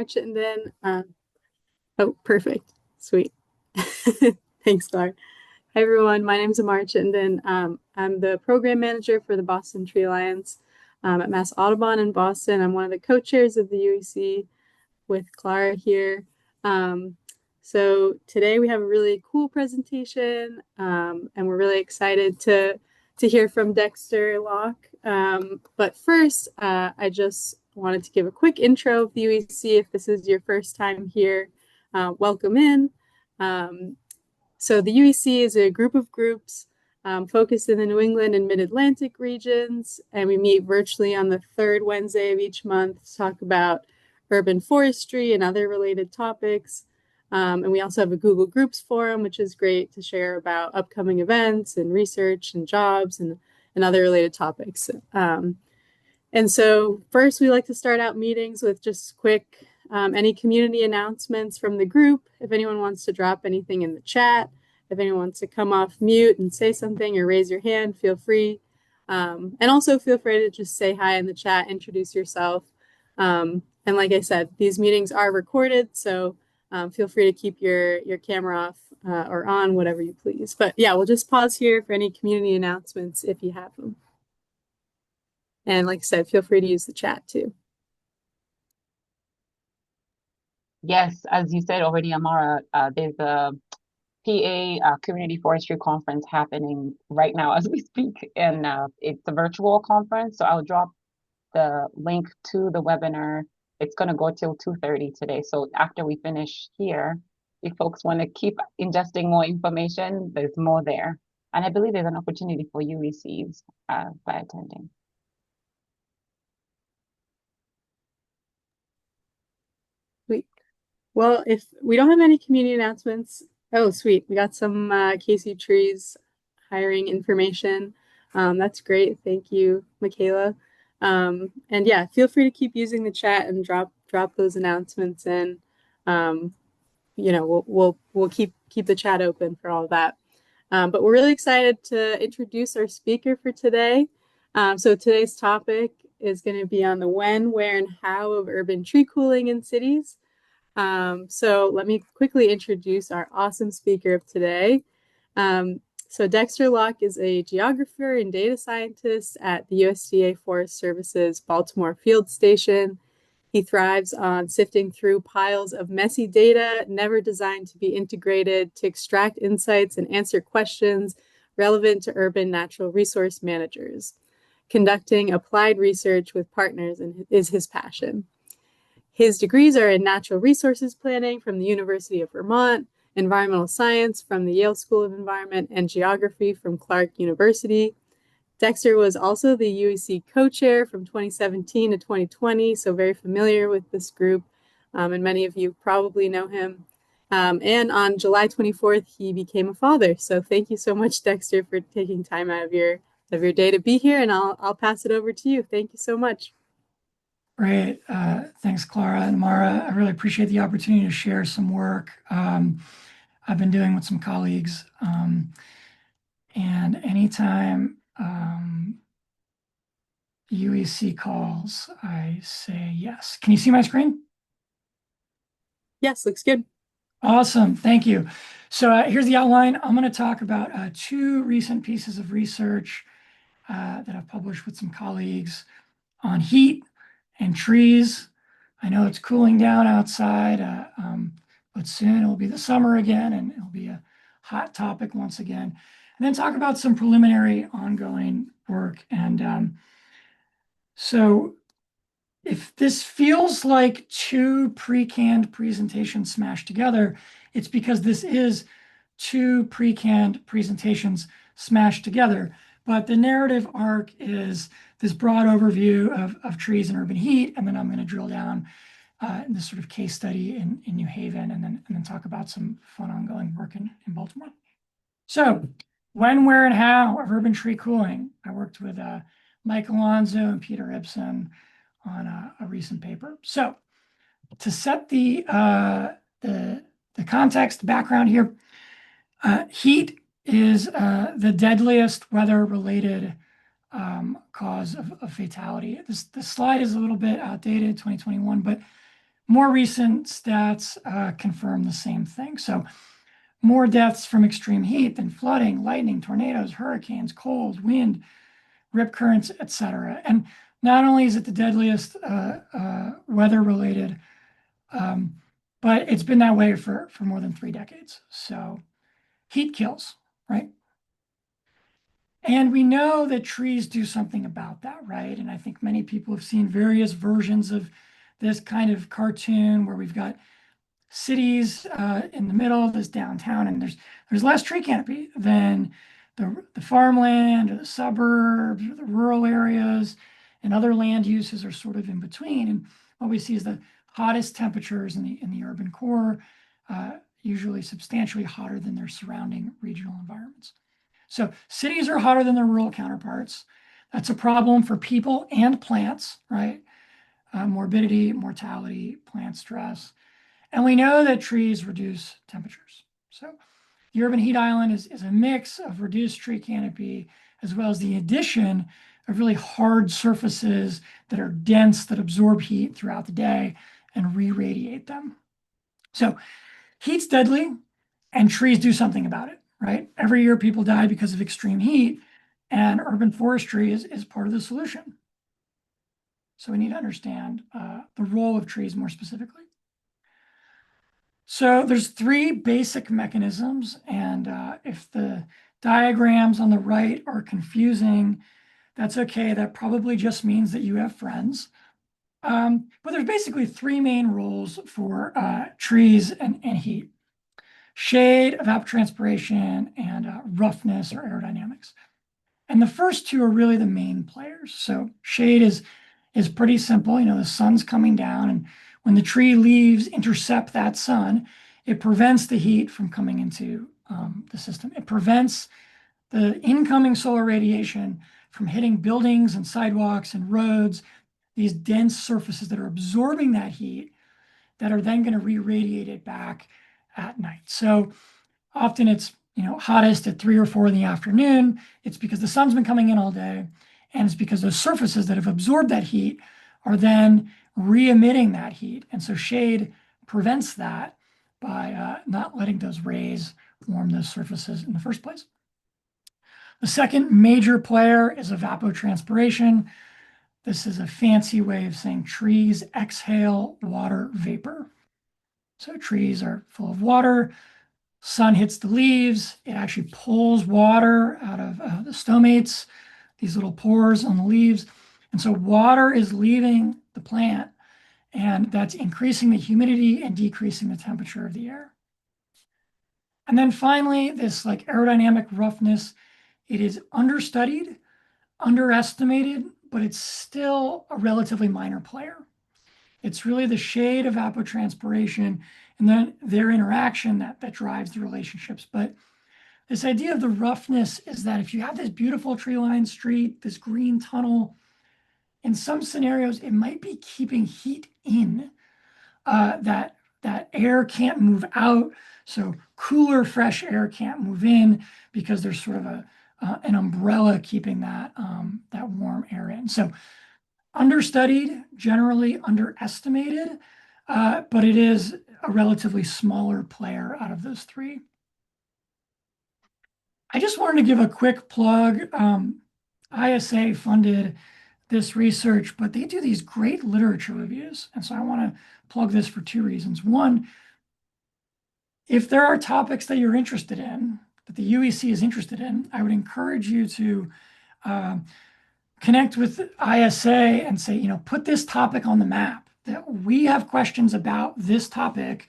March Chittenden. Oh, perfect. Sweet. Thanks, Clark. Hi, everyone. My name is Amar Chittenden. I'm the program manager for the Boston Tree Alliance at Mass Audubon in Boston. I'm one of the co-chairs of the UEC with Clara here. So today we have a really cool presentation, and we're really excited to hear from Dexter, Locke. But first, I just wanted to give a quick intro of the UEC. If this is your first time here, welcome in. So the UEC is a group of groups focused in the New England and Mid-Atlantic regions, and we meet virtually on the third Wednesday of each month to talk about urban forestry and other related topics. And we also have a Google Groups forum, which is great to share about upcoming events and research and jobs and other related topics. And so first, we like to start out meetings with just quick any community announcements from the group. If anyone wants to drop anything in the chat, if anyone wants to come off mute and say something or raise your hand, feel free. And also feel free to just say hi in the chat, introduce yourself. And like I said, these meetings are recorded, so feel free to keep your camera off or on, whatever you please. But yeah, we'll just pause here for any community announcements if you have them. And like I said, feel free to use the chat too. Yes, as you said already, Amara, there's a PA Community Forestry Conference happening right now as we speak, and it's a virtual conference. So I'll drop the link to the webinar. It's going to go till 2:30 today. So after we finish here, if folks want to keep ingesting more information, there's more there. And I believe there's an opportunity for UECs by attending. Sweet. Well, if we don't have any community announcements, oh, sweet. We got some Casey Trees hiring information. That's great. Thank you, Michaela. And yeah, feel free to keep using the chat and drop those announcements in. You know, we'll keep the chat open for all of that. But we're really excited to introduce our speaker for today. So today's topic is going to be on the when, where, and how of urban tree cooling in cities. So let me quickly introduce our awesome speaker of today. So Dexter Locke is a geographer and data scientist at the USDA Forest Service's Baltimore Field Station. He thrives on sifting through piles of messy data, never designed to be integrated to extract insights and answer questions relevant to urban natural resource managers. Conducting applied research with partners is his passion. His degrees are in natural resources planning from the University of Vermont, environmental science from the Yale School of Environment, and geography from Clark University. Dexter was also the UEC co-chair from 2017 to 2020, so very familiar with this group, and many of you probably know him. And on July 24th, he became a father. So thank you so much, Dexter, for taking time out of your day to be here, and I'll pass it over to you. Thank you so much. Great. Thanks, Clara and Mara. I really appreciate the opportunity to share some work I've been doing with some colleagues. And anytime UEC calls, I say yes. Can you see my screen? Yes, looks good. Awesome. Thank you. So here's the outline. I'm going to talk about two recent pieces of research that I've published with some colleagues on heat and trees. I know it's cooling down outside, but soon it will be the summer again, and it'll be a hot topic once again. And then talk about some preliminary ongoing work. And so if this feels like two pre-canned presentations smashed together, it's because this is two pre-canned presentations smashed together. But the narrative arc is this broad overview of trees and urban heat, and then I'm going to drill down in this sort of case study in New Haven, and then talk about some fun ongoing work in Baltimore. So when, where, and how of urban tree cooling. I worked with Mike Alonso and Peter Ibsen on a recent paper. So to set the context, background here, heat is the deadliest weather-related cause of fatality. This slide is a little bit outdated, 2021, but more recent stats confirm the same thing. So more deaths from extreme heat than flooding, lightning, tornadoes, hurricanes, cold, wind, rip currents, etc. And not only is it the deadliest weather-related, but it's been that way for more than 3 decades. So heat kills, right? And we know that trees do something about that, right? And I think many people have seen various versions of this kind of cartoon where we've got cities in the middle of this downtown, and there's less tree canopy than the farmland or the suburbs or the rural areas, and other land uses are sort of in between. And what we see is the hottest temperatures in the urban core, usually substantially hotter than their surrounding regional environments. So cities are hotter than their rural counterparts. That's a problem for people and plants, right? Morbidity, mortality, plant stress. And we know that trees reduce temperatures. So the urban heat island is a mix of reduced tree canopy, as well as the addition of really hard surfaces that are dense, that absorb heat throughout the day and re-radiate them. So heat's deadly, and trees do something about it, right? Every year people die because of extreme heat, and urban forestry is part of the solution. So we need to understand the role of trees more specifically. So there's 3 basic mechanisms, and if the diagrams on the right are confusing, that's okay. That probably just means that you have friends. But there's basically 3 main roles for trees and heat: shade, evapotranspiration, and roughness or aerodynamics. And the first 2 are really the main players. So shade is pretty simple. You know, the sun's coming down, and when the tree leaves intercept that sun, it prevents the heat from coming into the system. It prevents the incoming solar radiation from hitting buildings and sidewalks and roads, these dense surfaces that are absorbing that heat that are then going to re-radiate it back at night. So often it's, you know, hottest at 3 or 4 in the afternoon. It's because the sun's been coming in all day, and it's because those surfaces that have absorbed that heat are then re-emitting that heat. And so shade prevents that by not letting those rays warm those surfaces in the first place. The second major player is evapotranspiration. This is a fancy way of saying trees exhale water vapor. So trees are full of water. Sun hits the leaves. It actually pulls water out of the stomates, these little pores on the leaves. And so water is leaving the plant, and that's increasing the humidity and decreasing the temperature of the air. And then finally, this like aerodynamic roughness, it is understudied, underestimated, but it's still a relatively minor player. It's really the shade of evapotranspiration and then their interaction that drives the relationships. But this idea of the roughness is that if you have this beautiful tree-lined street, this green tunnel, in some scenarios, it might be keeping heat in, that air can't move out. So cooler, fresh air can't move in because there's sort of an umbrella keeping that warm air in. So understudied, generally underestimated, but it is a relatively smaller player out of those 3. I just wanted to give a quick plug. ISA funded this research, but they do these great literature reviews. And so I want to plug this for 2 reasons. One, if there are topics that you're interested in, that the UEC is interested in, I would encourage you to connect with ISA and say, you know, put this topic on the map, that we have questions about this topic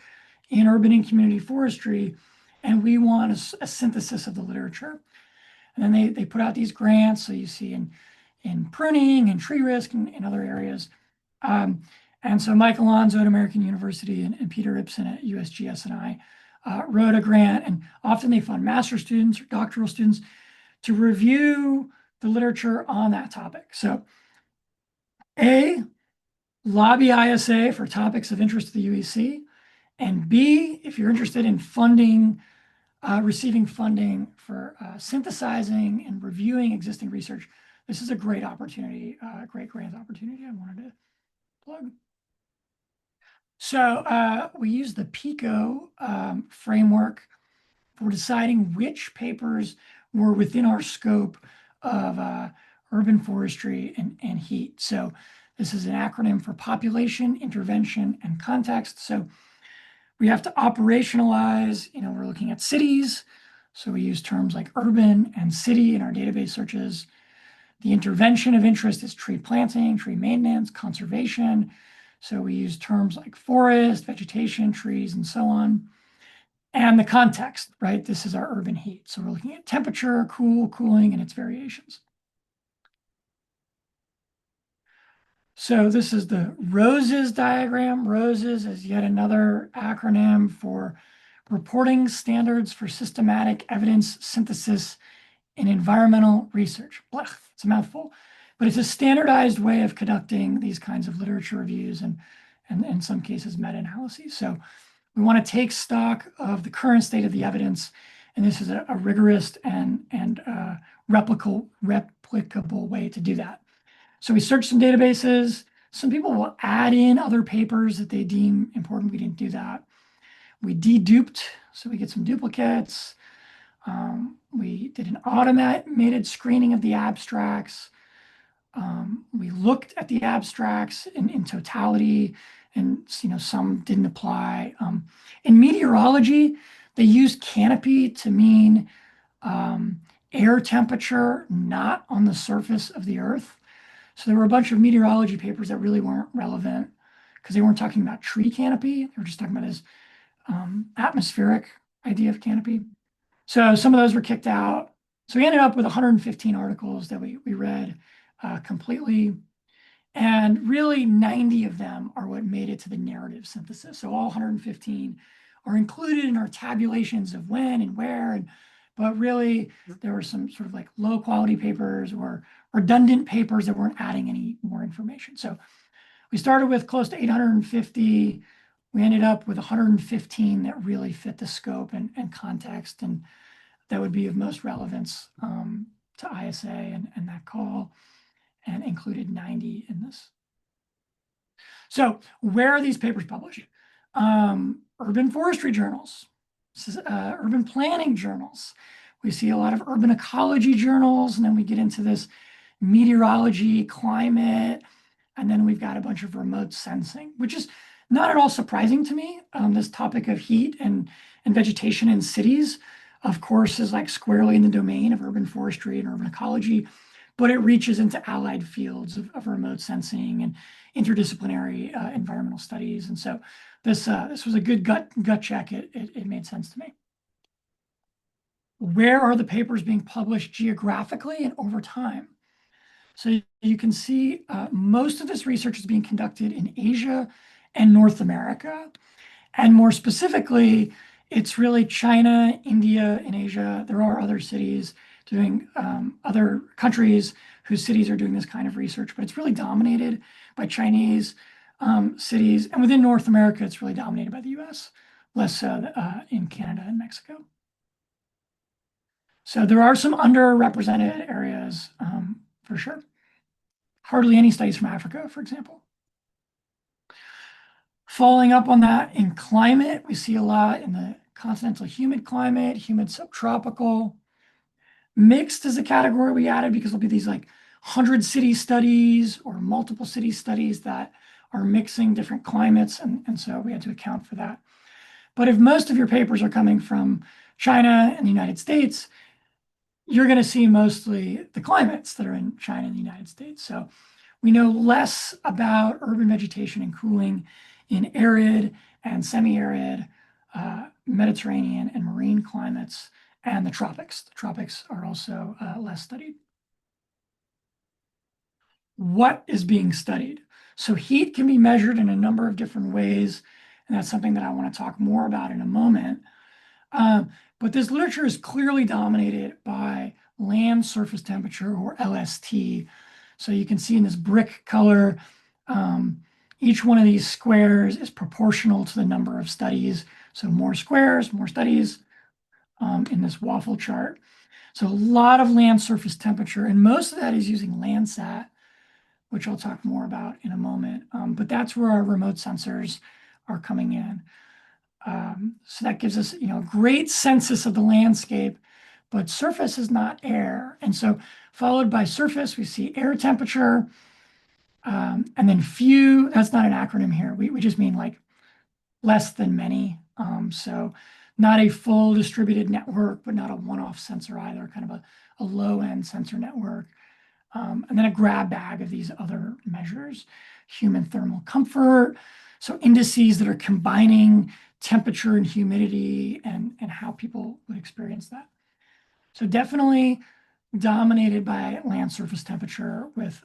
in urban and community forestry, and we want a synthesis of the literature. And then they put out these grants, so you see in pruning and tree risk and other areas. And so Mike Alonso at American University and Peter Ibsen at USGS and I wrote a grant, and often they fund master's students or doctoral students to review the literature on that topic. So A, lobby ISA for topics of interest to the UEC, and B, if you're interested in funding, receiving funding for synthesizing and reviewing existing research, this is a great opportunity, great grant opportunity I wanted to plug. So we use the PICO framework for deciding which papers were within our scope of urban forestry and heat. So this is an acronym for population, intervention, and context. So we have to operationalize, we're looking at cities. So we use terms like urban and city in our database searches. The intervention of interest is tree planting, tree maintenance, conservation. So we use terms like forest, vegetation, trees, and so on. And the context, right? This is our urban heat. So we're looking at temperature, cooling, and its variations. So this is the ROSES diagram. ROSES is yet another acronym for Reporting Standards for Systematic Evidence Synthesis in Environmental Research. Blech, it's a mouthful, but it's a standardized way of conducting these kinds of literature reviews and in some cases meta-analyses. So we want to take stock of the current state of the evidence, and this is a rigorous and replicable way to do that. So we search some databases. Some people will add in other papers that they deem important. We didn't do that. We deduped, so we get some duplicates. We did an automated screening of the abstracts. We looked at the abstracts in totality, and some didn't apply. In meteorology, they use canopy to mean air temperature not on the surface of the Earth. So there were a bunch of meteorology papers that really weren't relevant because they weren't talking about tree canopy. They were just talking about this atmospheric idea of canopy. So some of those were kicked out. So we ended up with 115 articles that we read completely. And really 90 of them are what made it to the narrative synthesis. So all 115 are included in our tabulations of when and where. But really, there were some sort of like low quality papers or redundant papers that weren't adding any more information. So we started with close to 850. We ended up with 115 that really fit the scope and context, and that would be of most relevance to ISA and that call, and included 90 in this. So where are these papers published? Urban forestry journals, urban planning journals. We see a lot of urban ecology journals, and then we get into this meteorology, climate, and then we've got a bunch of remote sensing, which is not at all surprising to me. This topic of heat and vegetation in cities, of course, is like squarely in the domain of urban forestry and urban ecology, but it reaches into allied fields of remote sensing and interdisciplinary environmental studies. And so this was a good gut check. It made sense to me. Where are the papers being published geographically and over time? So you can see most of this research is being conducted in Asia and North America. And more specifically, it's really China, India, and Asia. There are other cities doing, other countries whose cities are doing this kind of research, but it's really dominated by Chinese cities. And within North America, it's really dominated by the US, less so in Canada and Mexico. So there are some underrepresented areas for sure. Hardly any studies from Africa, for example. Following up on that, in climate, we see a lot in the continental humid climate, humid subtropical. Mixed is a category we added because there'll be these like 100 city studies or multiple city studies that are mixing different climates, and so we had to account for that. But if most of your papers are coming from China and the United States, you're going to see mostly the climates that are in China and the United States. So we know less about urban vegetation and cooling in arid and semi-arid Mediterranean and marine climates and the tropics. The tropics are also less studied. What is being studied? So heat can be measured in a number of different ways, and that's something that I want to talk more about in a moment. But this literature is clearly dominated by land surface temperature, or LST. So you can see in this brick color, each one of these squares is proportional to the number of studies. So more squares, more studies in this waffle chart. So a lot of land surface temperature, and most of that is using Landsat, which I'll talk more about in a moment. But that's where our remote sensors are coming in. So that gives us, a great census of the landscape, but surface is not air. And so followed by surface, we see air temperature, and then few, that's not an acronym here. We just mean like less than many. So not a full distributed network, but not a one-off sensor either, kind of a low-end sensor network. And then a grab bag of these other measures, human thermal comfort. So indices that are combining temperature and humidity and how people would experience that. So definitely dominated by land surface temperature with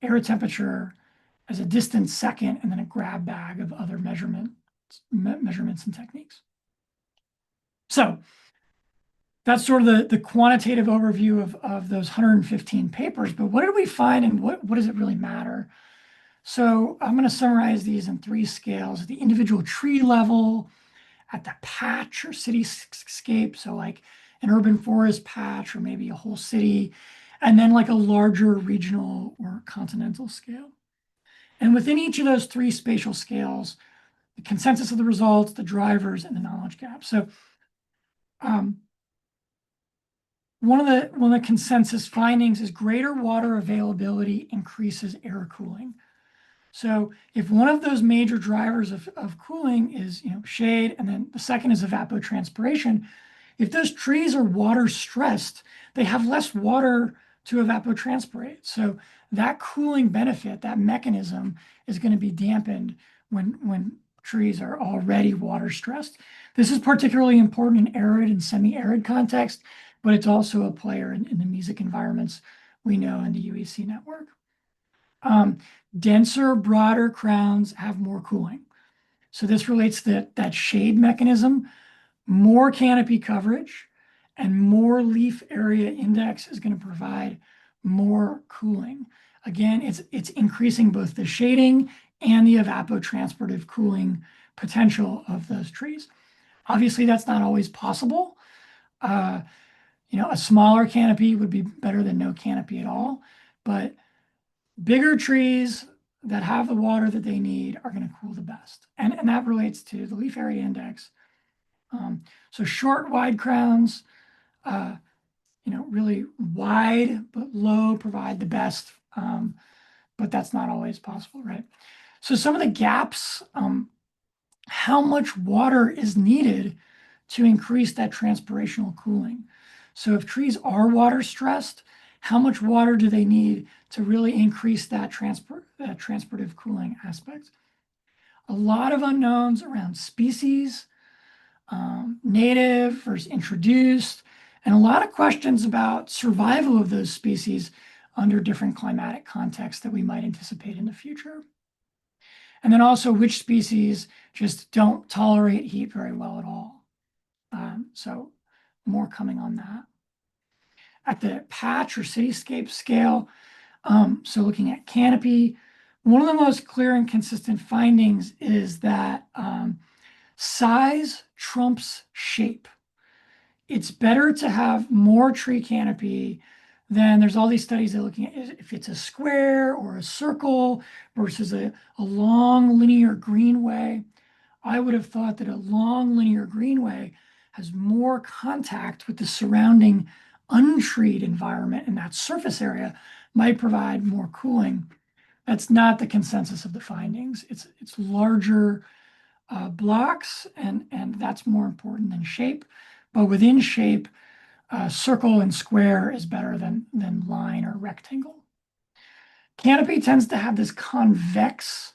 air temperature as a distant second, and then a grab bag of other measurements and techniques. So that's sort of the quantitative overview of those 115 papers. But what did we find, and what does it really matter? So I'm going to summarize these in 3 scales: at the individual tree level, at the patch or cityscape, so like an urban forest patch or maybe a whole city, and then like a larger regional or continental scale. And within each of those 3 spatial scales, the consensus of the results, the drivers, and the knowledge gap. So one of the consensus findings is greater water availability increases air cooling. So if one of those major drivers of cooling is shade, and then the second is evapotranspiration, if those trees are water stressed, they have less water to evapotranspirate. So that cooling benefit, that mechanism, is going to be dampened when trees are already water stressed. This is particularly important in arid and semi-arid context, but it's also a player in the mesic environments we know in the UEC network. Denser, broader crowns have more cooling. So this relates to that shade mechanism. More canopy coverage and more leaf area index is going to provide more cooling. Again, it's increasing both the shading and the evapotranspirative cooling potential of those trees. Obviously, that's not always possible. A smaller canopy would be better than no canopy at all, but bigger trees that have the water that they need are going to cool the best. And that relates to the leaf area index. So short, wide crowns, really wide but low provide the best, but that's not always possible, right? So some of the gaps, how much water is needed to increase that transpirational cooling? So if trees are water stressed, how much water do they need to really increase that transpirative cooling aspect? A lot of unknowns around species, native versus introduced, and a lot of questions about survival of those species under different climatic contexts that we might anticipate in the future. And then also which species just don't tolerate heat very well at all. So more coming on that. At the patch or cityscape scale, so looking at canopy, one of the most clear and consistent findings is that size trumps shape. It's better to have more tree canopy than there's all these studies that are looking at if it's a square or a circle versus a long linear greenway. I would have thought that a long linear greenway has more contact with the surrounding untreed environment, and that surface area might provide more cooling. That's not the consensus of the findings. It's larger blocks, and that's more important than shape. But within shape, circle and square is better than line or rectangle. Canopy tends to have this convex,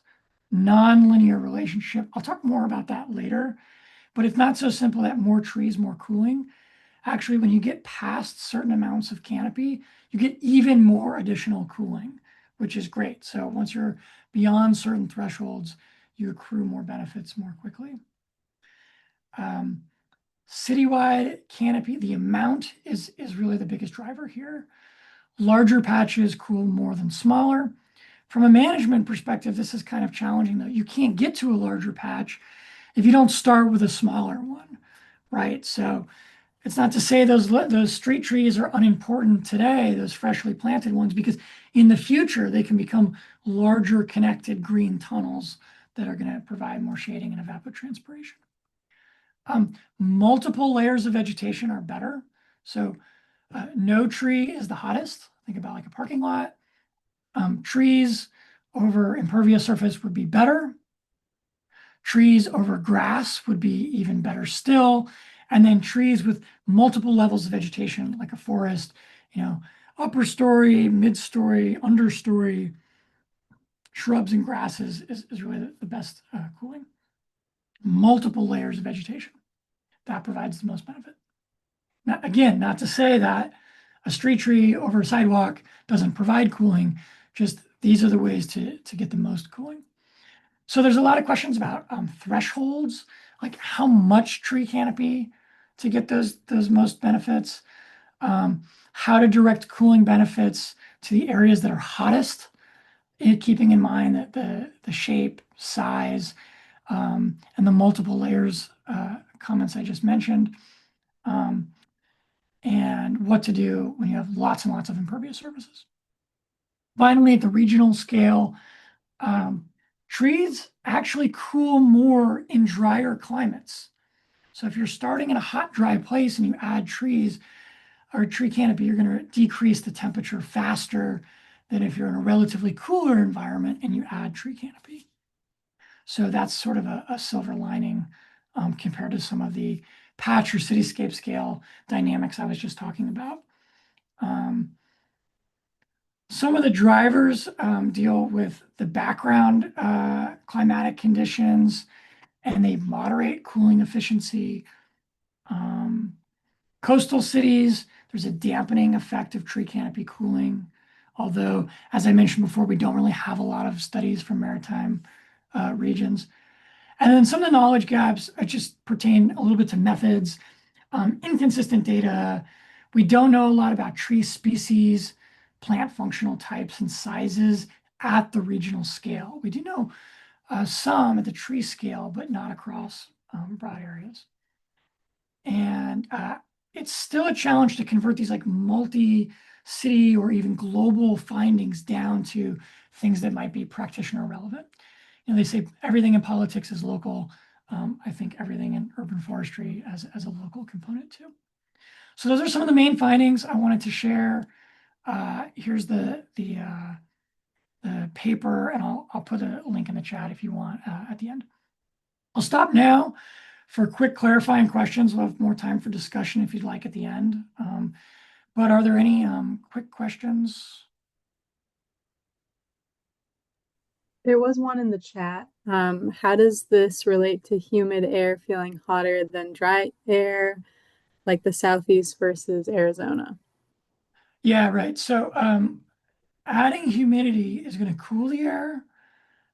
nonlinear relationship. I'll talk more about that later, but it's not so simple that more trees, more cooling. Actually, when you get past certain amounts of canopy, you get even more additional cooling, which is great. So once you're beyond certain thresholds, you accrue more benefits more quickly. Citywide canopy, the amount is really the biggest driver here. Larger patches cool more than smaller. From a management perspective, this is kind of challenging though. You can't get to a larger patch if you don't start with a smaller one, right? So it's not to say those street trees are unimportant today, those freshly planted ones, because in the future they can become larger connected green tunnels that are going to provide more shading and evapotranspiration. Multiple layers of vegetation are better. So no tree is the hottest. Think about like a parking lot. Trees over impervious surface would be better. Trees over grass would be even better still. And then trees with multiple levels of vegetation, like a forest, upper story, mid-story, understory, shrubs and grasses is really the best cooling. Multiple layers of vegetation. That provides the most benefit. Now, again, not to say that a street tree over a sidewalk doesn't provide cooling, just these are the ways to get the most cooling. So there's a lot of questions about thresholds, like how much tree canopy to get those most benefits, how to direct cooling benefits to the areas that are hottest, keeping in mind that the shape, size, and the multiple layers comments I just mentioned, and what to do when you have lots and lots of impervious surfaces. Finally, at the regional scale, trees actually cool more in drier climates. So if you're starting in a hot, dry place and you add trees or tree canopy, you're going to decrease the temperature faster than if you're in a relatively cooler environment and you add tree canopy. So that's sort of a silver lining compared to some of the patch or cityscape scale dynamics I was just talking about. Some of the drivers deal with the background climatic conditions, and they moderate cooling efficiency. Coastal cities, there's a dampening effect of tree canopy cooling. Although, as I mentioned before, we don't really have a lot of studies from maritime regions. And then some of the knowledge gaps just pertain a little bit to methods, inconsistent data. We don't know a lot about tree species, plant functional types and sizes at the regional scale. We do know some at the tree scale, but not across broad areas. And it's still a challenge to convert these like multi-city or even global findings down to things that might be practitioner relevant. They say everything in politics is local. I think everything in urban forestry as a local component too. So those are some of the main findings I wanted to share. Here's the paper, and I'll put a link in the chat if you want at the end. I'll stop now for quick clarifying questions. We'll have more time for discussion if you'd like at the end. But are there any quick questions? There was one in the chat. How does this relate to humid air feeling hotter than dry air, like the Southeast versus Arizona? Yeah, right. So adding humidity is going to cool the air,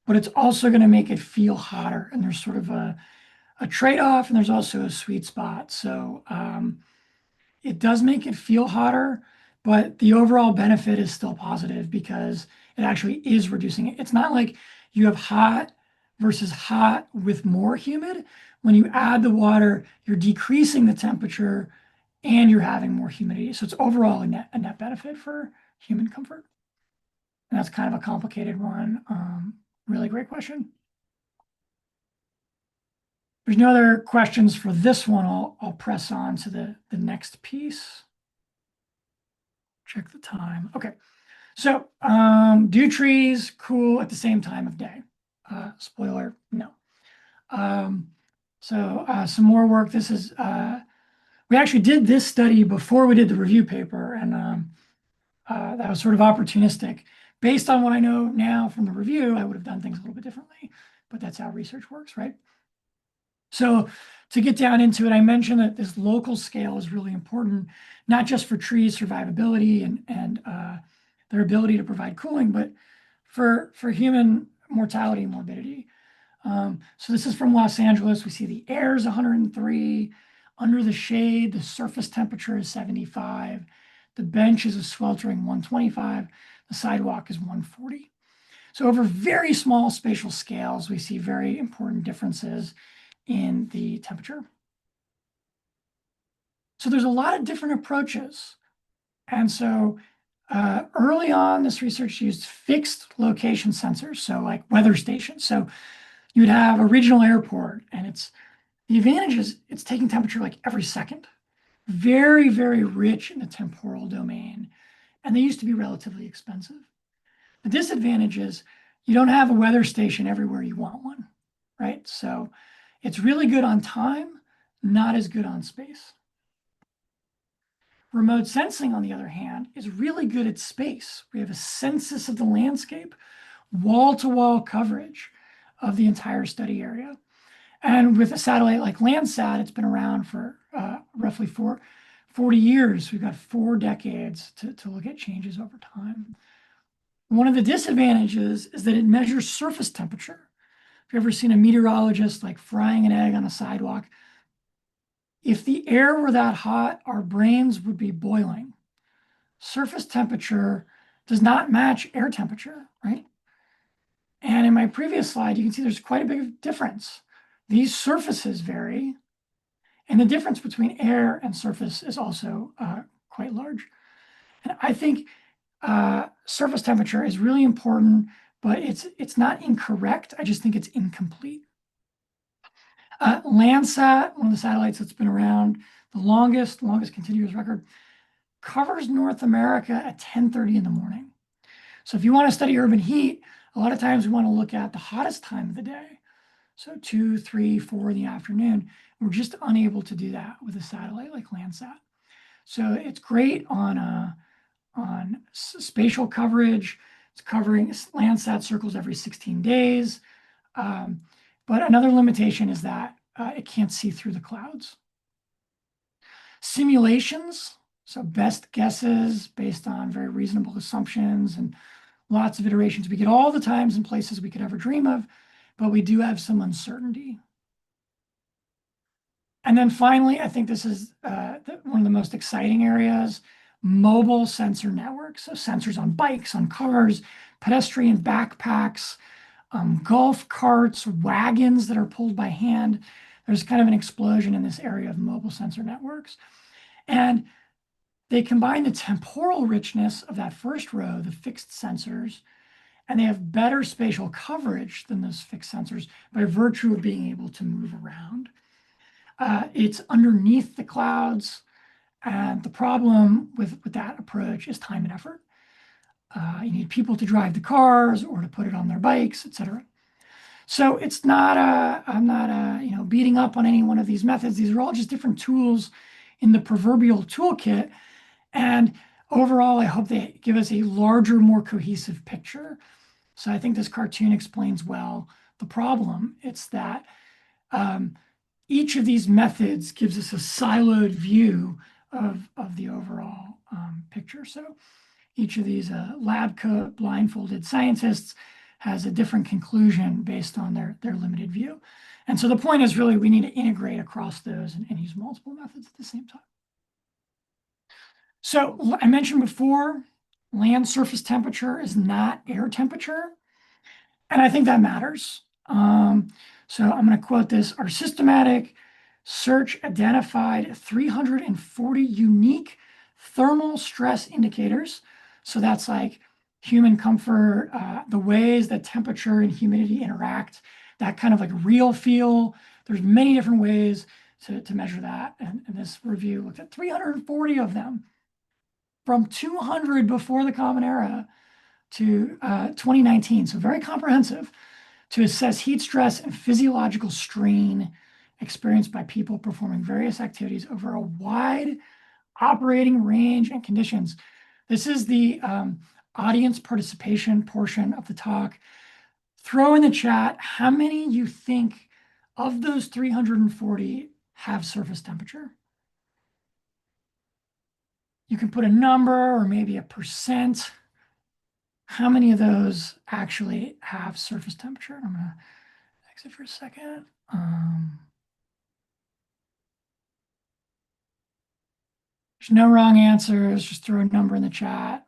but it's also going to make it feel hotter. And there's sort of a trade-off, and there's also a sweet spot. So it does make it feel hotter, but the overall benefit is still positive because it actually is reducing it. It's not like you have hot versus hot with more humid. When you add the water, you're decreasing the temperature and you're having more humidity. So it's overall a net benefit for human comfort. And that's kind of a complicated one. Really great question. There's no other questions for this one. I'll press on to the next piece. Check the time. Okay. So do trees cool at the same time of day? Spoiler, no. Some more work. This is, we actually did this study before we did the review paper, and that was sort of opportunistic. Based on what I know now from the review, I would have done things a little bit differently, but that's how research works, right? So to get down into it, I mentioned that this local scale is really important, not just for trees survivability and their ability to provide cooling, but for human mortality and morbidity. So this is from Los Angeles. We see the air is 103. Under the shade, the surface temperature is 75. The bench is a sweltering 125. The sidewalk is 140. So over very small spatial scales, we see very important differences in the temperature. So there's a lot of different approaches. And so early on, this research used fixed location sensors, so like weather stations. So you would have a regional airport, and the advantage is it's taking temperature like every second. Very, very rich in the temporal domain, and they used to be relatively expensive. The disadvantage is you don't have a weather station everywhere you want one, right? So it's really good on time, not as good on space. Remote sensing, on the other hand, is really good at space. We have a census of the landscape, wall-to-wall coverage of the entire study area. And with a satellite like Landsat, it's been around for roughly 40 years. We've got 4 decades to look at changes over time. One of the disadvantages is that it measures surface temperature. If you've ever seen a meteorologist like frying an egg on a sidewalk, if the air were that hot, our brains would be boiling. Surface temperature does not match air temperature, right? And in my previous slide, you can see there's quite a big difference. These surfaces vary, and the difference between air and surface is also quite large. And I think surface temperature is really important, but it's not incorrect. I just think it's incomplete. Landsat, one of the satellites that's been around the longest continuous record, covers North America at 10:30 in the morning. So if you want to study urban heat, a lot of times we want to look at the hottest time of the day. So 2, 3, 4 in the afternoon. We're just unable to do that with a satellite like Landsat. So it's great on spatial coverage. It's covering Landsat circles every 16 days. But another limitation is that it can't see through the clouds. Simulations, so best guesses based on very reasonable assumptions and lots of iterations. We get all the times and places we could ever dream of, but we do have some uncertainty. And then finally, I think this is one of the most exciting areas, mobile sensor networks. So sensors on bikes, on cars, pedestrian backpacks, golf carts, wagons that are pulled by hand. There's kind of an explosion in this area of mobile sensor networks. And they combine the temporal richness of that first row, the fixed sensors, and they have better spatial coverage than those fixed sensors by virtue of being able to move around. It's underneath the clouds, and the problem with that approach is time and effort. You need people to drive the cars or to put it on their bikes, etc. So it's not I'm not beating up on any one of these methods. These are all just different tools in the proverbial toolkit. And overall, I hope they give us a larger, more cohesive picture. So I think this cartoon explains well the problem. It's that each of these methods gives us a siloed view of the overall picture. So each of these lab coat blindfolded scientists has a different conclusion based on their limited view. And so the point is really we need to integrate across those and use multiple methods at the same time. So I mentioned before, land surface temperature is not air temperature. And I think that matters. So I'm going to quote this. Our systematic search identified 340 unique thermal stress indicators. So that's like human comfort, the ways that temperature and humidity interact, that kind of like real feel. There's many different ways to measure that. And this review looked at 340 of them from 200 before the Common Era to 2019. So very comprehensive to assess heat stress and physiological strain experienced by people performing various activities over a wide operating range and conditions. This is the audience participation portion of the talk. Throw in the chat how many you think of those 340 have surface temperature. You can put a number or maybe a percent. How many of those actually have surface temperature? I'm going to exit for a second. There's no wrong answers. Just throw a number in the chat.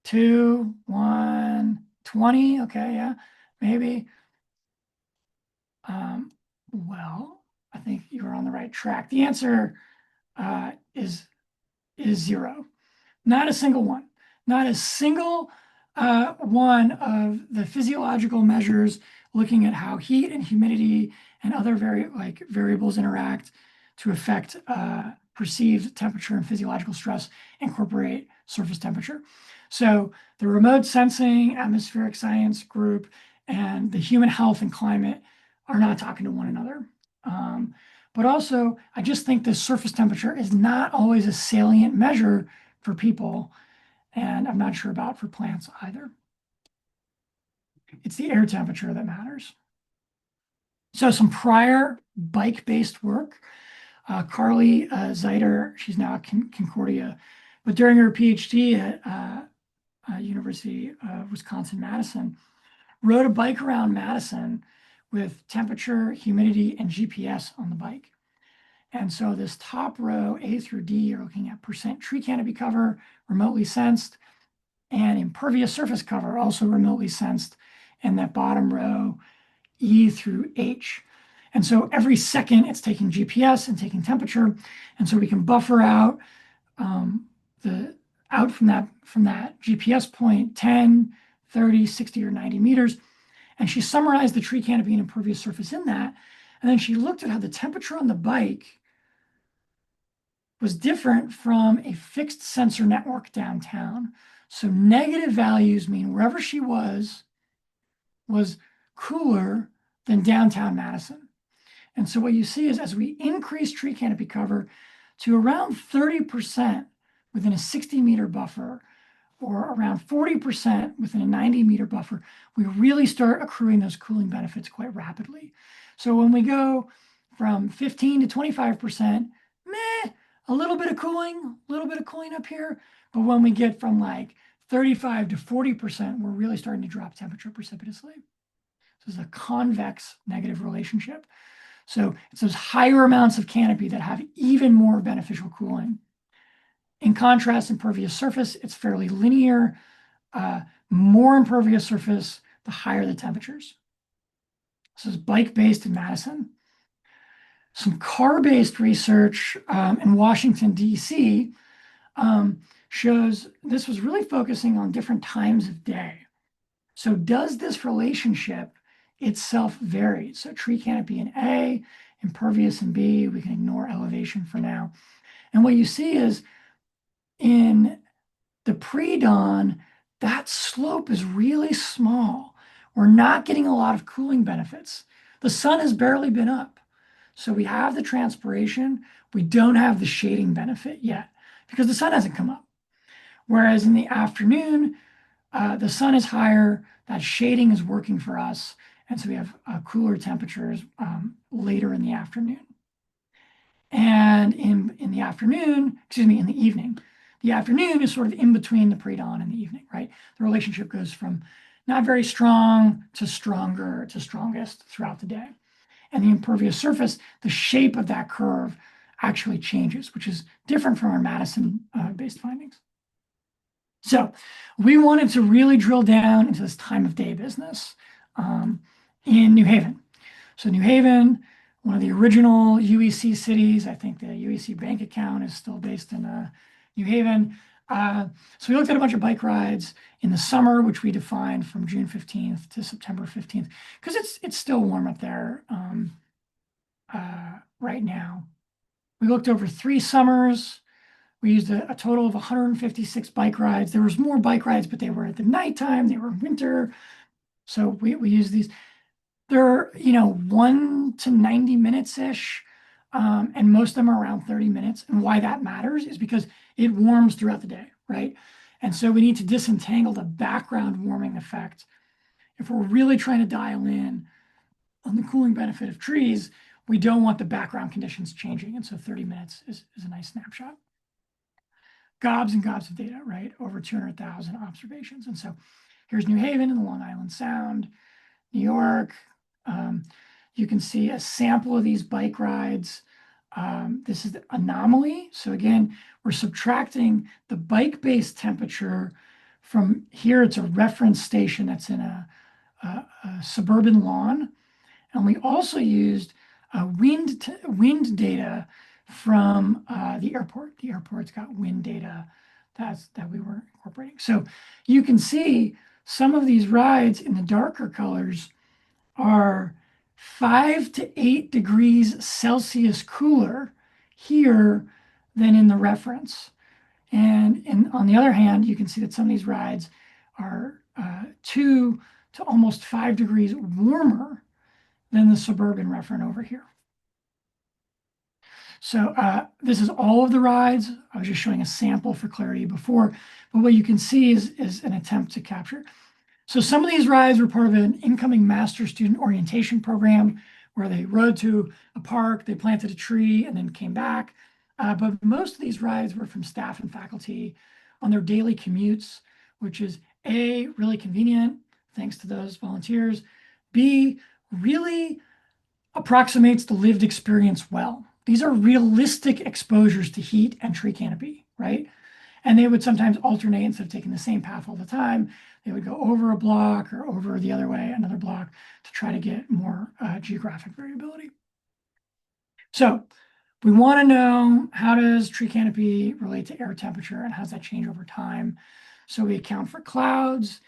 2, 1, 20. Okay, yeah, maybe. Well, I think you're on the right track. The answer is 0. Not a single one. Not a single One of the physiological measures looking at how heat and humidity and other variables interact to affect perceived temperature and physiological stress, incorporate surface temperature. So the remote sensing atmospheric science group and the human health and climate are not talking to one another. But also, I just think the surface temperature is not always a salient measure for people, and I'm not sure about for plants either. It's the air temperature that matters. So some prior bike-based work. Carly Zeiter, she's now at Concordia, but during her PhD at University of Wisconsin-Madison, rode a bike around Madison with temperature, humidity, and GPS on the bike. And so this top row, A through D, you're looking at percent tree canopy cover, remotely sensed, and impervious surface cover, also remotely sensed, and that bottom row, E through H. And so every second it's taking GPS and taking temperature. And so we can buffer out from that GPS point 10, 30, 60, or 90 meters. And she summarized the tree canopy and impervious surface in that. And then she looked at how the temperature on the bike was different from a fixed sensor network downtown. So negative values mean wherever she was cooler than downtown Madison. And so what you see is as we increase tree canopy cover to around 30% within a 60-meter buffer, or around 40% within a 90-meter buffer, we really start accruing those cooling benefits quite rapidly. So when we go from 15 to 25%, a little bit of cooling up here. But when we get from like 35 to 40%, we're really starting to drop temperature precipitously. So this is a convex negative relationship. So it's those higher amounts of canopy that have even more beneficial cooling. In contrast, impervious surface, it's fairly linear. More impervious surface, the higher the temperatures. This is bike-based in Madison. Some car-based research in Washington, D.C. Shows this was really focusing on different times of day. So does this relationship itself vary? So tree canopy in A, impervious in B, we can ignore elevation for now. And what you see is in the pre-dawn, that slope is really small. We're not getting a lot of cooling benefits. The sun has barely been up. So we have the transpiration. We don't have the shading benefit yet because the sun hasn't come up. Whereas in the afternoon, the sun is higher. That shading is working for us. And so we have cooler temperatures later in the afternoon. And in the afternoon, excuse me, in the evening, the afternoon is sort of in between the pre-dawn and the evening, right? The relationship goes from not very strong to stronger to strongest throughout the day. And the impervious surface, the shape of that curve actually changes, which is different from our Madison-based findings. So we wanted to really drill down into this time of day business in New Haven. So New Haven, one of the original UEC cities, I think the UEC bank account is still based in New Haven. So we looked at a bunch of bike rides in the summer, which we defined from June 15th to September 15th, because it's still warm up there right now. We looked over 3 summers. We used a total of 156 bike rides. There was more bike rides, but they were at the nighttime, they were in winter. So we used these. They're, 1 to 90 minutes-ish, and most of them are around 30 minutes. And why that matters is because it warms throughout the day, right? And so we need to disentangle the background warming effect. If we're really trying to dial in on the cooling benefit of trees, we don't want the background conditions changing. And so 30 minutes is a nice snapshot. Gobs and gobs of data, right? Over 200,000 observations. And so here's New Haven and the Long Island Sound, New York. You can see a sample of these bike rides. This is the anomaly. So again, we're subtracting the bike-based temperature from here. It's a reference station that's in a suburban lawn. And we also used wind data from the airport. The airport's got wind data that we were incorporating. So you can see some of these rides in the darker colors are 5 to 8 degrees Celsius cooler here than in the reference. And on the other hand, you can see that some of these rides are 2 to almost 5 degrees warmer than the suburban referent over here. So this is all of the rides. I was just showing a sample for clarity before, but what you can see is an attempt to capture. So some of these rides were part of an incoming master student orientation program where they rode to a park, they planted a tree, and then came back. But most of these rides were from staff and faculty on their daily commutes, which is A, really convenient, thanks to those volunteers. B, really approximates the lived experience well. These are realistic exposures to heat and tree canopy, right? And they would sometimes alternate instead of taking the same path all the time. They would go over a block or over the other way, another block, to try to get more geographic variability. So we want to know, how does tree canopy relate to air temperature and how does that change over time? So we account for clouds,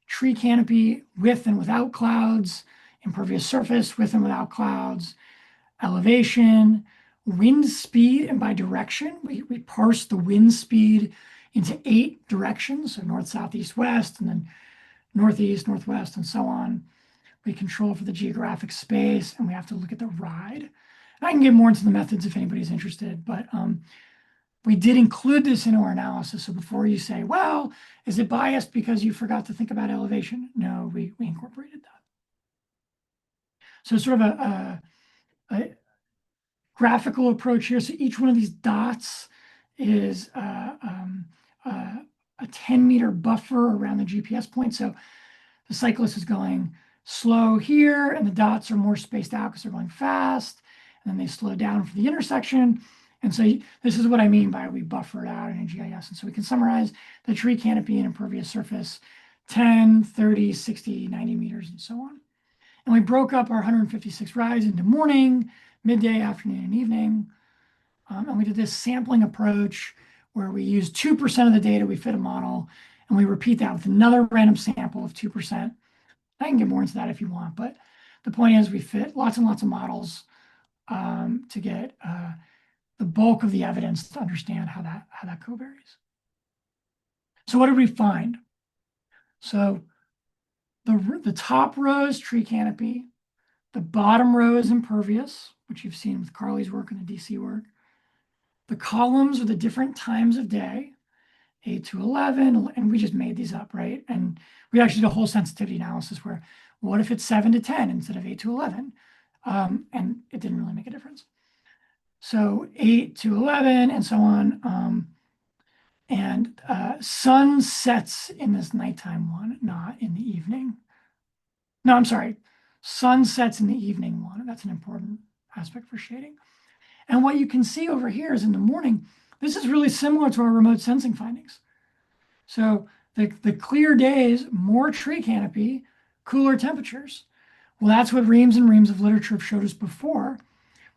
tree canopy with and without clouds, impervious surface with and without clouds, elevation, wind speed, and by direction. We parse the wind speed into 8 directions, so north, south, east, west, and then northeast, northwest, and so on. We control for the geographic space, and we have to look at the ride. I can get more into the methods if anybody's interested, but we did include this into our analysis. So before you say, well, is it biased because you forgot to think about elevation? No, we incorporated that. So sort of a graphical approach here. So each one of these dots is a 10-meter buffer around the GPS point. So the cyclist is going slow here, and the dots are more spaced out because they're going fast. And then they slow down for the intersection. And so this is what I mean by we buffer it out in a GIS. And so we can summarize the tree canopy and impervious surface 10, 30, 60, 90 meters, and so on. And we broke up our 156 rides into morning, midday, afternoon, and evening. And we did this sampling approach where we use 2% of the data, we fit a model, and we repeat that with another random sample of 2%. I can get more into that if you want, but the point is we fit lots and lots of models to get the bulk of the evidence to understand how that covariates. So what did we find? So the top row is tree canopy. The bottom row is impervious, which you've seen with Carly's work and the DC work. The columns are the different times of day, 8 to 11, and we just made these up, right? And we actually did a whole sensitivity analysis where, what if it's 7 to 10 instead of 8 to 11? And it didn't really make a difference. So 8 to 11 and so on. And sun sets in this nighttime one, not in the evening. No, I'm sorry. Sun sets in the evening one. That's an important aspect for shading. And what you can see over here is in the morning, this is really similar to our remote sensing findings. So the clear days, more tree canopy, cooler temperatures. Well, that's what reams and reams of literature have showed us before.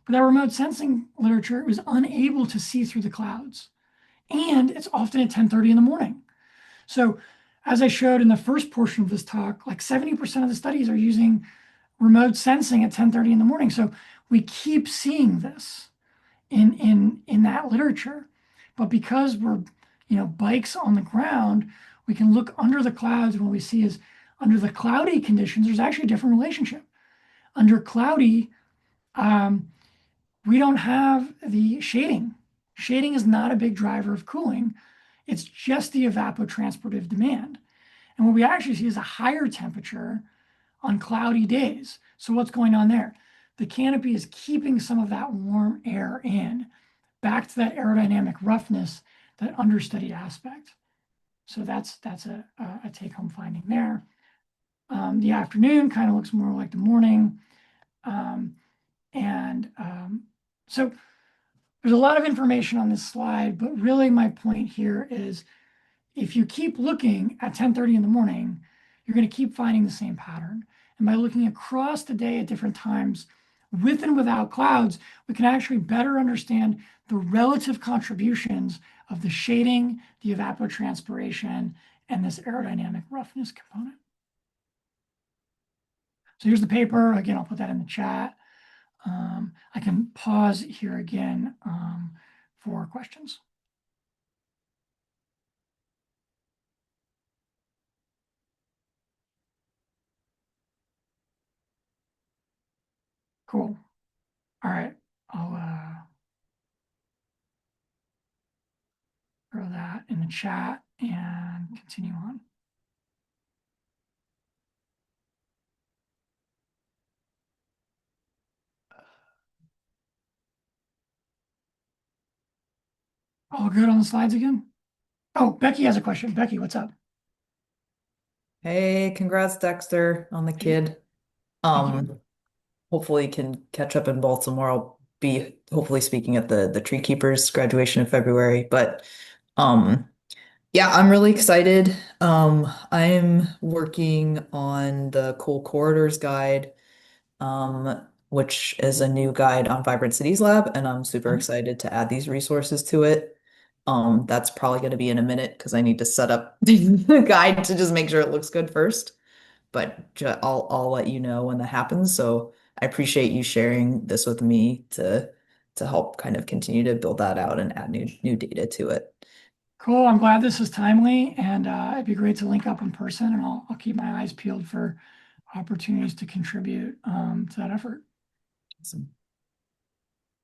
But that remote sensing literature was unable to see through the clouds. And it's often at 10:30 in the morning. So as I showed in the first portion of this talk, like 70% of the studies are using remote sensing at 10:30 in the morning. So we keep seeing this in that literature. But because we're, bikes on the ground, we can look under the clouds, and what we see is under the cloudy conditions, there's actually a different relationship. Under cloudy, we don't have the shading. Shading is not a big driver of cooling. It's just the evapotranspirative demand. And what we actually see is a higher temperature on cloudy days. So what's going on there? The canopy is keeping some of that warm air in, back to that aerodynamic roughness, that understudied aspect. So that's a take-home finding there. The afternoon kind of looks more like the morning. So there's a lot of information on this slide, but really my point here is if you keep looking at 10:30 in the morning, you're going to keep finding the same pattern. And by looking across the day at different times, with and without clouds, we can actually better understand the relative contributions of the shading, the evapotranspiration, and this aerodynamic roughness component. So here's the paper. Again, I'll put that in the chat. I can pause here again for questions. Cool. All right. I'll throw that in the chat and continue on. All good on the slides again? Oh, Becky has a question. Becky, what's up? Hey, congrats, Dexter, on the kid. Hopefully can catch up in Baltimore. I'll be hopefully speaking at the Tree Keepers graduation in February. But yeah, I'm really excited. I'm working on the Cool Corridors guide, which is a new guide on Vibrant Cities Lab, and I'm super excited to add these resources to it. That's probably going to be in a minute because I need to set up the guide to just make sure it looks good first. But I'll let you know when that happens. So I appreciate you sharing this with me to help kind of continue to build that out and add new data to it. Cool. I'm glad this is timely, and it'd be great to link up in person, and I'll keep my eyes peeled for opportunities to contribute to that effort. Awesome.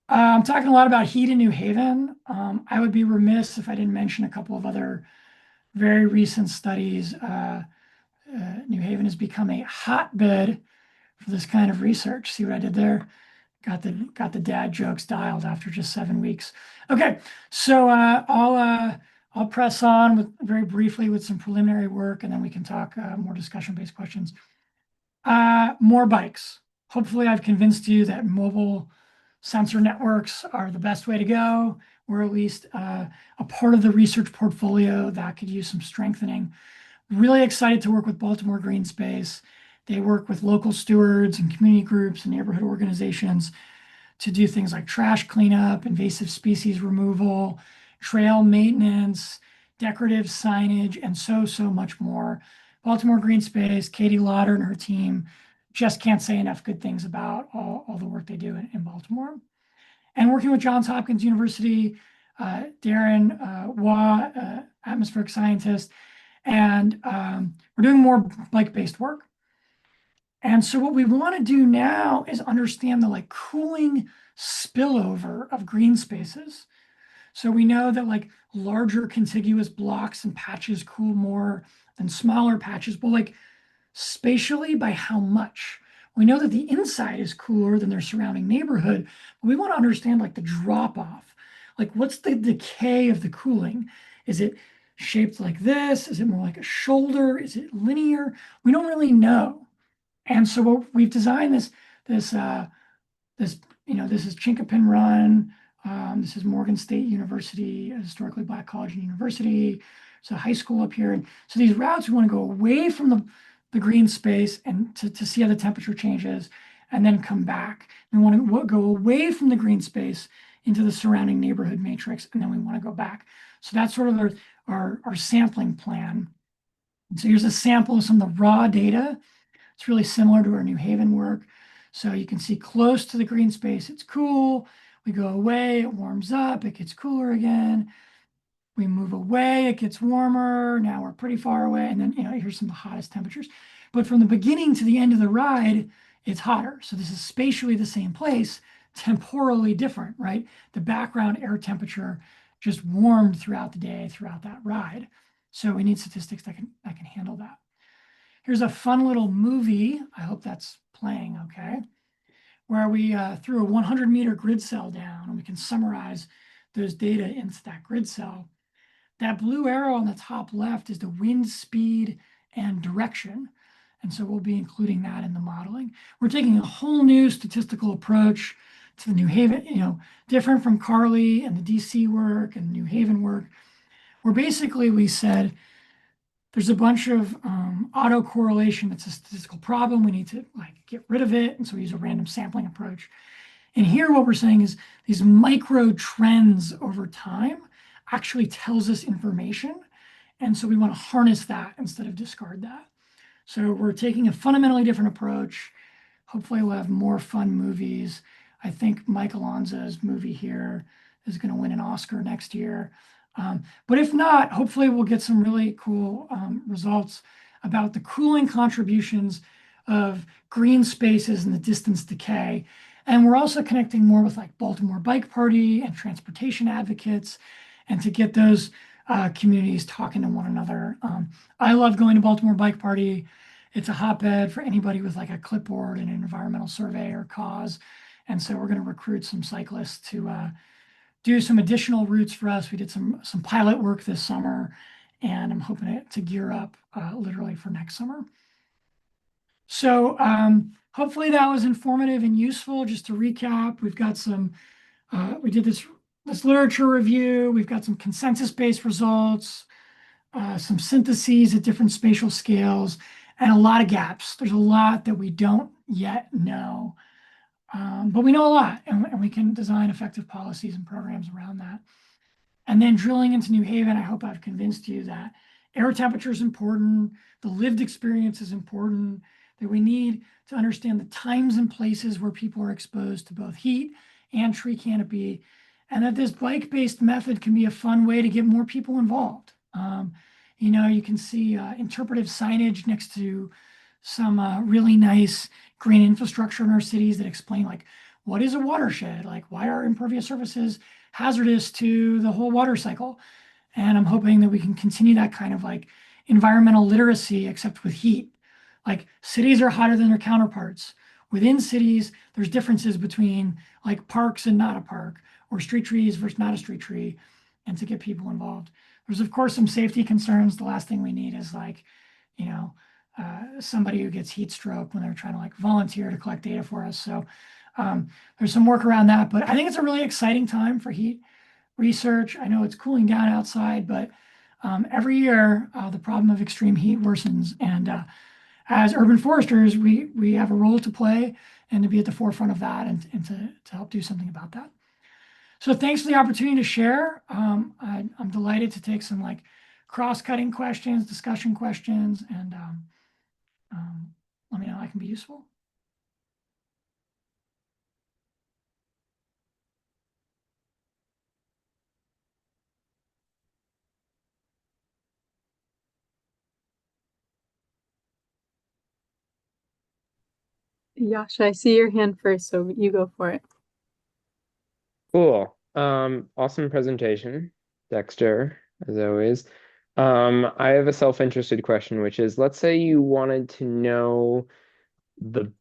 I'm talking a lot about heat in New Haven. I would be remiss if I didn't mention a couple of other very recent studies. New Haven has become a hotbed for this kind of research. See what I did there? Got the dad jokes dialed after just 7 weeks. Okay, so I'll press on with very briefly with some preliminary work, and then we can talk more discussion-based questions. More bikes. Hopefully, I've convinced you that mobile sensor networks are the best way to go, or at least a part of the research portfolio that could use some strengthening. Really excited to work with Baltimore Green Space. They work with local stewards and community groups and neighborhood organizations to do things like trash cleanup, invasive species removal, trail maintenance, decorative signage, and so much more. Baltimore Green Space, Katie Lauder and her team just can't say enough good things about all the work they do in Baltimore. And working with Johns Hopkins University, Darren Waugh, atmospheric scientist, and we're doing more bike-based work. And so what we want to do now is understand the cooling spillover of green spaces. So we know that larger contiguous blocks and patches cool more than smaller patches, but spatially by how much? We know that the inside is cooler than their surrounding neighborhood, but we want to understand the drop off. What's the decay of the cooling? Is it shaped like this? Is it more like a shoulder? Is it linear? We don't really know. And so what we've designed this is Chinkapin Run. This is Morgan State University, a historically Black college and university. It's a high school up here. And so these routes, we want to go away from the green space and to see how the temperature changes and then come back. We want to go away from the green space into the surrounding neighborhood matrix, and then we want to go back. So that's sort of our sampling plan. And so here's a sample of some of the raw data. It's really similar to our New Haven work. So you can see close to the green space, it's cool. We go away, it warms up, it gets cooler again. We move away, it gets warmer. Now we're pretty far away. And then, here's some of the hottest temperatures. But from the beginning to the end of the ride, it's hotter. So this is spatially the same place, temporally different, right? The background air temperature just warmed throughout the day, throughout that ride. So we need statistics that can handle that. Here's a fun little movie. I hope that's playing okay. Where we threw a 100-meter grid cell down, and we can summarize those data into that grid cell. That blue arrow on the top left is the wind speed and direction. And so we'll be including that in the modeling. We're taking a whole new statistical approach to the New Haven, different from Carly and the DC work and New Haven work, where basically we said, there's a bunch of autocorrelation that's a statistical problem. We need to get rid of it. And so we use a random sampling approach. And here what we're saying is these micro trends over time actually tells us information. And so we want to harness that instead of discard that. So we're taking a fundamentally different approach. Hopefully we'll have more fun movies. I think Mike Alonso's movie here is going to win an Oscar next year. But if not, hopefully we'll get some really cool results about the cooling contributions of green spaces and the distance decay. And we're also connecting more with like Baltimore Bike Party and transportation advocates, and to get those communities talking to one another. I love going to Baltimore Bike Party. It's a hotbed for anybody with like a clipboard and an environmental survey or cause. And so we're going to recruit some cyclists to do some additional routes for us. We did some pilot work this summer, and I'm hoping to gear up literally for next summer. So hopefully that was informative and useful. Just to recap, we've got some, we did this literature review. We've got some consensus-based results, some syntheses at different spatial scales, and a lot of gaps. There's a lot that we don't yet know, but we know a lot, and we can design effective policies and programs around that. And then drilling into New Haven, I hope I've convinced you that air temperature is important, the lived experience is important, that we need to understand the times and places where people are exposed to both heat and tree canopy, and that this bike-based method can be a fun way to get more people involved. You know, you can see interpretive signage next to some really nice green infrastructure in our cities that explain like, what is a watershed? Like, why are impervious surfaces hazardous to the whole water cycle? And I'm hoping that we can continue that kind of like environmental literacy, except with heat. Like, cities are hotter than their counterparts. Within cities, there's differences between like parks and not a park, or street trees versus not a street tree, and to get people involved. There's of course some safety concerns. The last thing we need is like, you know, somebody who gets heat stroke when they're trying to like volunteer to collect data for us. So there's some work around that, but I think it's a really exciting time for heat research. I know it's cooling down outside, but every year the problem of extreme heat worsens. And as urban foresters, we have a role to play and to be at the forefront of that, and to help do something about that. So thanks for the opportunity to share. I'm delighted to take some like cross-cutting questions, discussion questions, and let me know how I can be useful. Yasha, I see your hand first, so you go for it. Cool. Awesome presentation, Dexter, as always. I have a self-interested question, which is, let's say you wanted to know the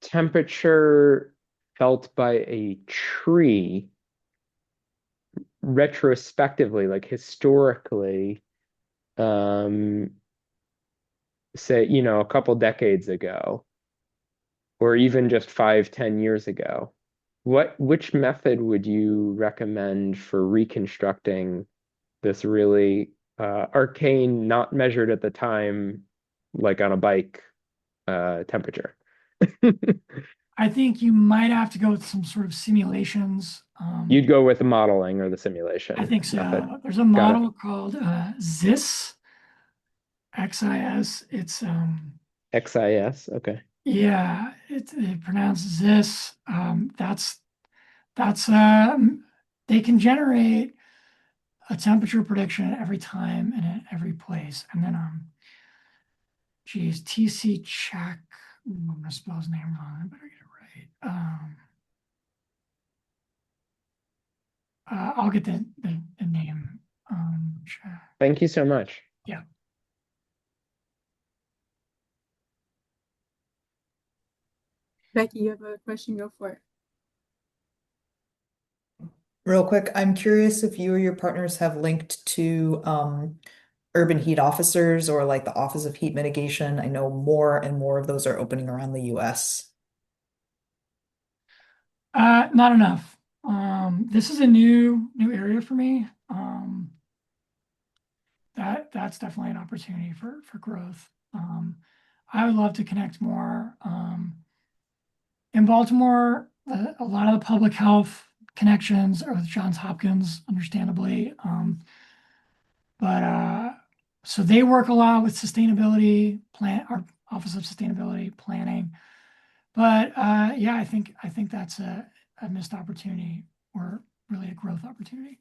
temperature felt by a tree retrospectively, like historically, say, you know, a couple decades ago, or even just 5, 10 years ago. Which method would you recommend for reconstructing this really arcane, not measured at the time, like on a bike, temperature? I think you might have to go with some sort of simulations. You'd go with the modeling or the simulation I think so. method. There's a model called XIS, XIS. It's XIS, okay. yeah, it's pronounced XIS. That's they can generate a temperature prediction at every time and at every place. And then geez, TC check. I'm gonna spell his name wrong. I better get it right. I'll get the name. Thank you so much. Yeah. Becky, you have a question? Go for it. Real quick, I'm curious if you or your partners have linked to urban heat officers or like the Office of Heat Mitigation. I know more and more of those are opening around the US. Not enough. This is a new area for me. That's definitely an opportunity for growth. I would love to connect more. In Baltimore, a lot of the public health connections or with Johns Hopkins, understandably. But so they work a lot with sustainability plan, our Office of Sustainability Planning. But yeah, I think that's a missed opportunity or really a growth opportunity.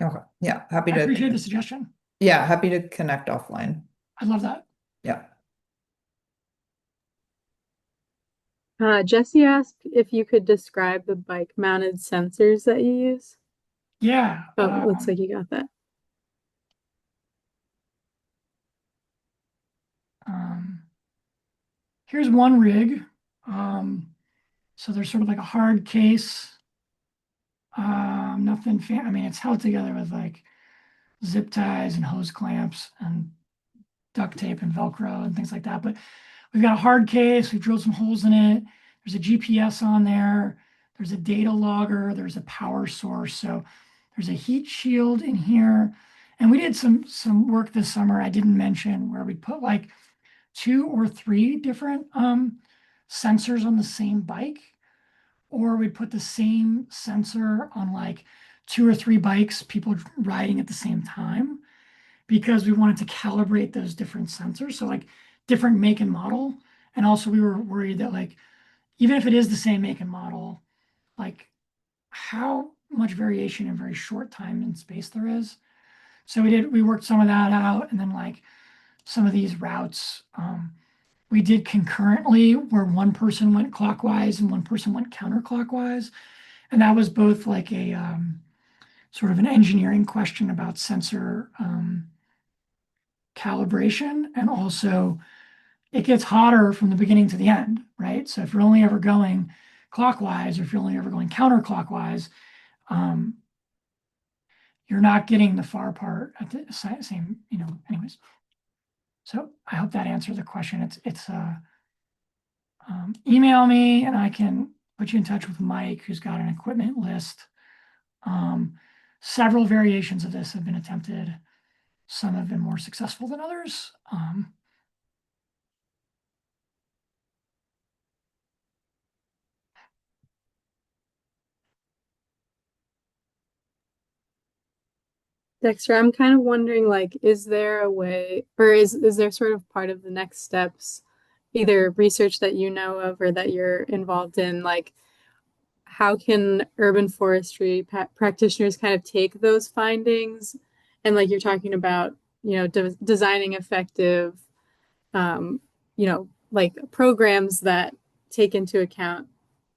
Okay. Yeah. I appreciate the suggestion. Yeah, happy to connect offline. I love that. Yeah. Jesse asked if you could describe the bike-mounted sensors that you use. Yeah. Oh, looks like you got that. Um, here's one rig. So there's sort of like a hard case. Nothing I mean, it's held together with like zip ties and hose clamps and duct tape and Velcro and things like that. But we've got a hard case. We've drilled some holes in it. There's a GPS on there. There's a data logger. There's a power source. So there's a heat shield in here. And we did some work this summer I didn't mention where we put like 2 or 3 different sensors on the same bike, or we put the same sensor on like 2 or 3 bikes, people riding at the same time, because we wanted to calibrate those different sensors. So like different make and model. And also we were worried that like, even if it is the same make and model, like how much variation in very short time and space there is. So we worked some of that out. And then like some of these routes, we did concurrently where one person went clockwise and one person went counterclockwise. And that was both like a sort of an engineering question about sensor calibration, and also it gets hotter from the beginning to the end, right? So if you're only ever going clockwise, or if you're only ever going counterclockwise, um, you're not getting the far part at the same, anyways. So I hope that answers the question. It's email me and I can put you in touch with Mike, who's got an equipment list. Several variations of this have been attempted. Some have been more successful than others. Dexter, I'm kind of wondering, like, is there a way, or is there sort of part of the next steps, either research that you know of or that you're involved in, like, how can urban forestry practitioners kind of take those findings and, like, you're talking about, designing effective, like programs that take into account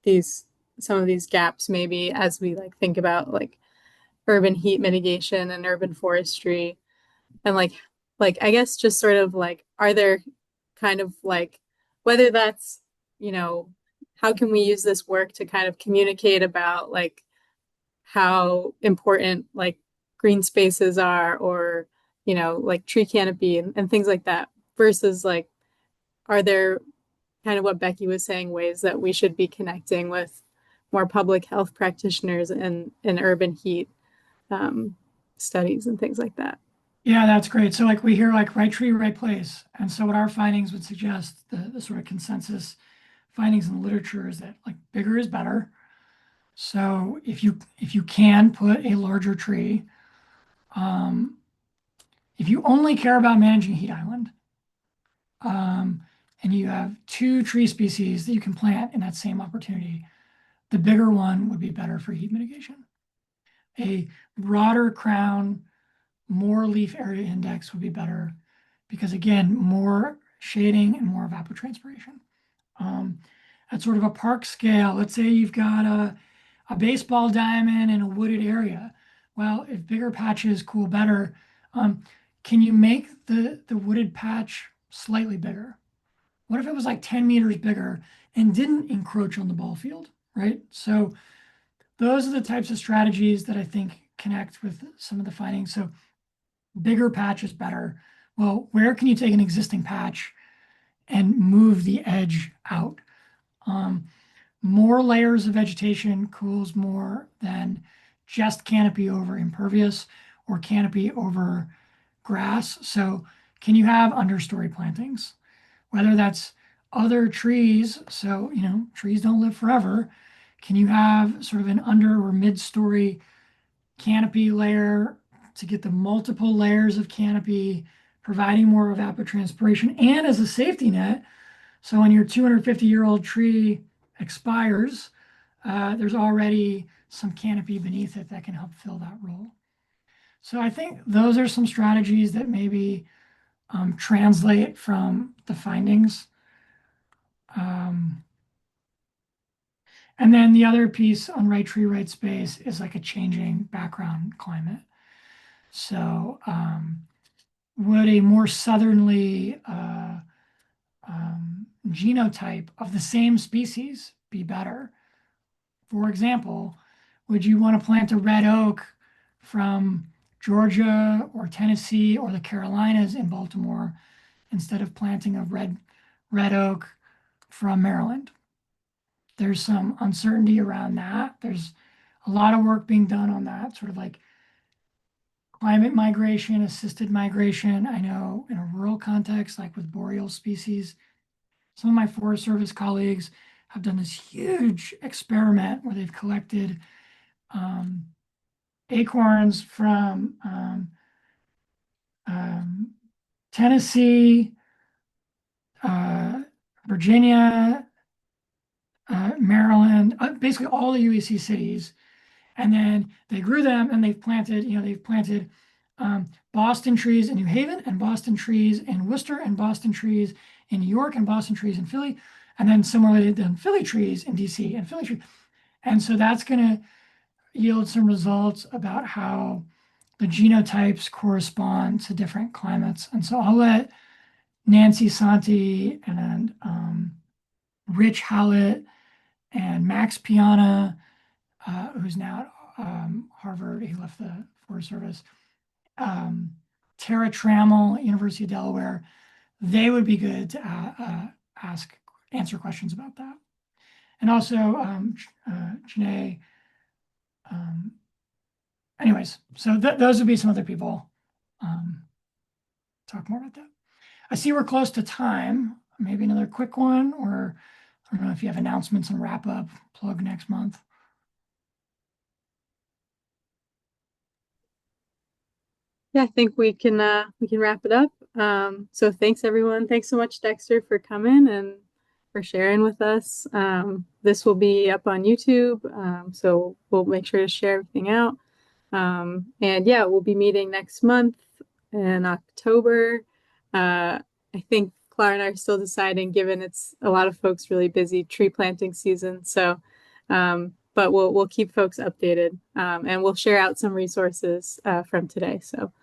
these some of these gaps, maybe as we like think about like urban heat mitigation and urban forestry, and like I guess just sort of like, are there kind of like, whether that's, you know how can we use this work to kind of communicate about like how important like green spaces are, or like tree canopy and things like that, versus like, are there, kind of what Becky was saying, ways that we should be connecting with more public health practitioners and urban heat um, studies and things like that? Yeah, that's great. So like we hear like right tree, right place. And so what our findings would suggest, the sort of consensus findings in the literature, is that like bigger is better. So if you can put a larger tree, um, if you only care about managing heat island, um, and you have 2 tree species that you can plant in that same opportunity, the bigger one would be better for heat mitigation. A broader crown, more leaf area index would be better because, again, more shading and more evapotranspiration. At sort of a park scale, let's say you've got a baseball diamond in a wooded area. Well, if bigger patches cool better, can you make the wooded patch slightly bigger? What if it was like 10 meters bigger and didn't encroach on the ball field, right? So those are the types of strategies that I think connect with some of the findings. So bigger patch is better. Well, where can you take an existing patch and move the edge out? More layers of vegetation cools more than just canopy over impervious or canopy over grass. So can you have understory plantings? Whether that's other trees, so trees don't live forever. Can you have sort of an under or mid-story canopy layer to get the multiple layers of canopy, providing more evapotranspiration and as a safety net? So when your 250-year-old tree expires, there's already some canopy beneath it that can help fill that role. So I think those are some strategies that maybe translate from the findings. And then the other piece on right tree, right space is like a changing background climate. So would a more southerly genotype of the same species be better? For example, would you want to plant a red oak from Georgia or Tennessee or the Carolinas in Baltimore instead of planting a red oak from Maryland? There's some uncertainty around that. There's a lot of work being done on that, sort of like climate migration, assisted migration. I know in a rural context, like with boreal species, some of my Forest Service colleagues have done this huge experiment where they've collected acorns from Tennessee, Virginia, Maryland, basically all the UEC cities. And then they grew them and they've planted Boston trees in New Haven and Boston trees in Worcester and Boston trees in New York and Boston trees in Philly. And then similarly, then Philly trees in DC and Philly trees. And so that's going to yield some results about how the genotypes correspond to different climates. And so I'll let Nancy Santi and Rich Hallett and Max Piana, who's now at Harvard, he left the Forest Service, Tara Trammell, University of Delaware, they would be good to answer questions about that. And also Janae. Anyways, so those would be some other people talk more about that. I see we're close to time. Maybe another quick one, or I don't know if you have announcements and wrap up, plug next month. Yeah, I think we can wrap it up. So thanks everyone. Thanks so much, Dexter, for coming and for sharing with us. This will be up on YouTube, so we'll make sure to share everything out. And yeah, we'll be meeting next month in October. I think Clara and I are still deciding, given it's a lot of folks really busy tree planting season. So, but we'll keep folks updated, and we'll share out some resources from today. So,